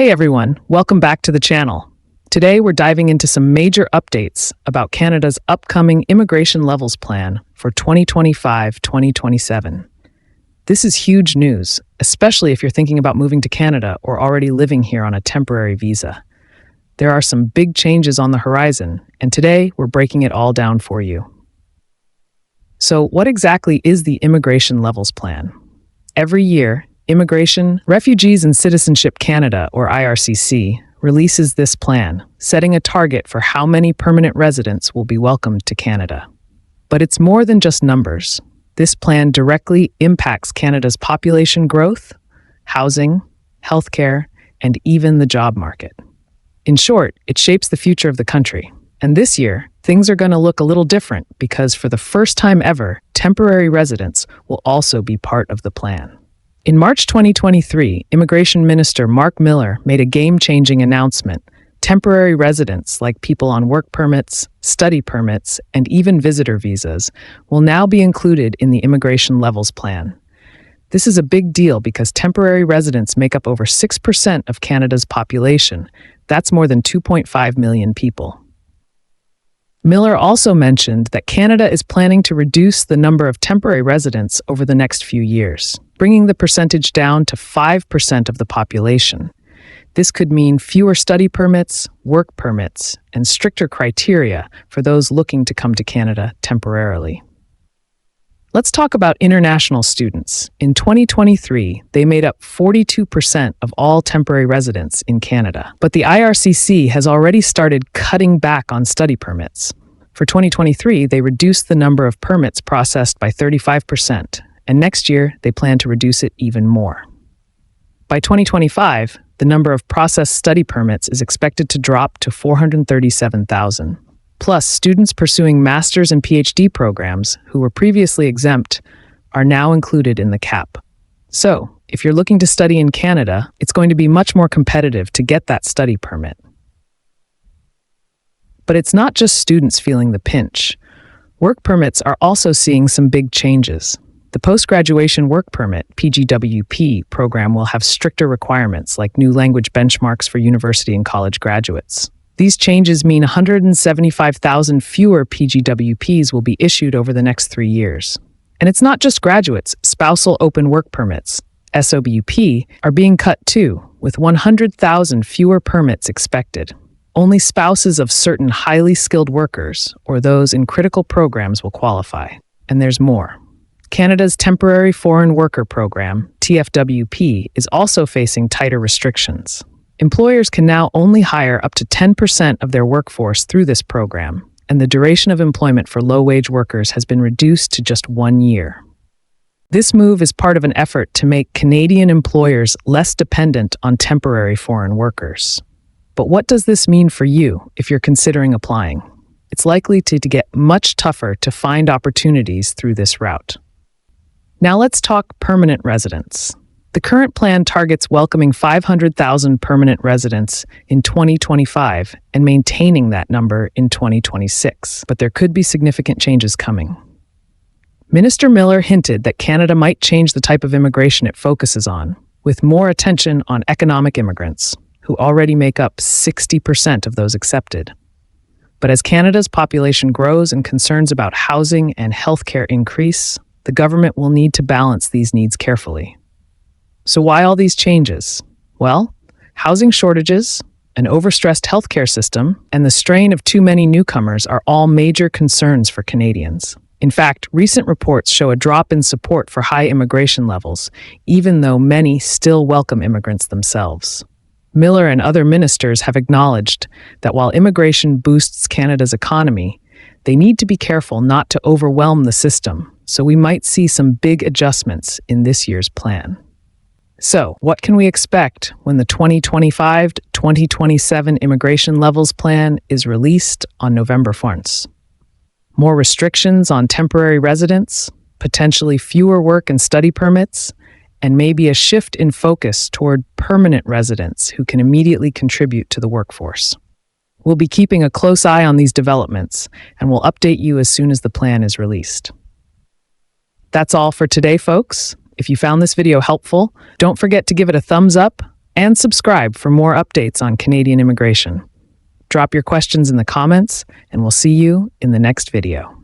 Hey everyone, welcome back to the channel. Today we're diving into some major updates about Canada's upcoming immigration levels plan for 2025-2027. This is huge news, especially if you're thinking about moving to Canada or already living here on a temporary visa. There are some big changes on the horizon, and today we're breaking it all down for you. So, what exactly is the Immigration Levels Plan? Every year, Immigration, Refugees and Citizenship Canada, or IRCC, releases this plan, setting a target for how many permanent residents will be welcomed to Canada. But it's more than just numbers. This plan directly impacts Canada's population growth, housing, healthcare, and even the job market. In short, it shapes the future of the country. And this year, things are going to look a little different because for the first time ever, temporary residents will also be part of the plan. In March 2023, Immigration Minister Marc Miller made a game-changing announcement. Temporary residents, like people on work permits, study permits, and even visitor visas, will now be included in the Immigration Levels Plan. This is a big deal because temporary residents make up over 6% of Canada's population. That's more than 2.5 million people. Miller also mentioned that Canada is planning to reduce the number of temporary residents over the next few years, bringing the percentage down to 5% of the population. This could mean fewer study permits, work permits, and stricter criteria for those looking to come to Canada temporarily. Let's talk about international students. In 2023, they made up 42% of all temporary residents in Canada. But the IRCC has already started cutting back on study permits. For 2023, they reduced the number of permits processed by 35%, and next year, they plan to reduce it even more. By 2025, the number of processed study permits is expected to drop to 437,000. Plus, students pursuing master's and PhD programs who were previously exempt are now included in the cap. So, if you're looking to study in Canada, it's going to be much more competitive to get that study permit. But it's not just students feeling the pinch. Work permits are also seeing some big changes. The Post-Graduation Work Permit, PGWP, program will have stricter requirements like new language benchmarks for university and college graduates. These changes mean 175,000 fewer PGWPs will be issued over the next 3 years. And it's not just graduates. Spousal Open Work Permits, SOWP, are being cut too, with 100,000 fewer permits expected. Only spouses of certain highly skilled workers or those in critical programs will qualify. And there's more. Canada's Temporary Foreign Worker Program, TFWP, is also facing tighter restrictions. Employers can now only hire up to 10% of their workforce through this program, and the duration of employment for low-wage workers has been reduced to just 1 year. This move is part of an effort to make Canadian employers less dependent on temporary foreign workers. But what does this mean for you if you're considering applying? It's likely to get much tougher to find opportunities through this route. Now let's talk permanent residents. The current plan targets welcoming 500,000 permanent residents in 2025 and maintaining that number in 2026, but there could be significant changes coming. Minister Miller hinted that Canada might change the type of immigration it focuses on, with more attention on economic immigrants, who already make up 60% of those accepted. But as Canada's population grows and concerns about housing and healthcare increase, the government will need to balance these needs carefully. So why all these changes? Well, housing shortages, an overstressed healthcare system, and the strain of too many newcomers are all major concerns for Canadians. In fact, recent reports show a drop in support for high immigration levels, even though many still welcome immigrants themselves. Miller and other ministers have acknowledged that while immigration boosts Canada's economy, they need to be careful not to overwhelm the system, so we might see some big adjustments in this year's plan. So, what can we expect when the 2025-2027 Immigration Levels Plan is released on November 4th? More restrictions on temporary residents, potentially fewer work and study permits, and maybe a shift in focus toward permanent residents who can immediately contribute to the workforce. We'll be keeping a close eye on these developments, and we'll update you as soon as the plan is released. That's all for today, folks. If you found this video helpful, don't forget to give it a thumbs up and subscribe for more updates on Canadian immigration. Drop your questions in the comments, and we'll see you in the next video.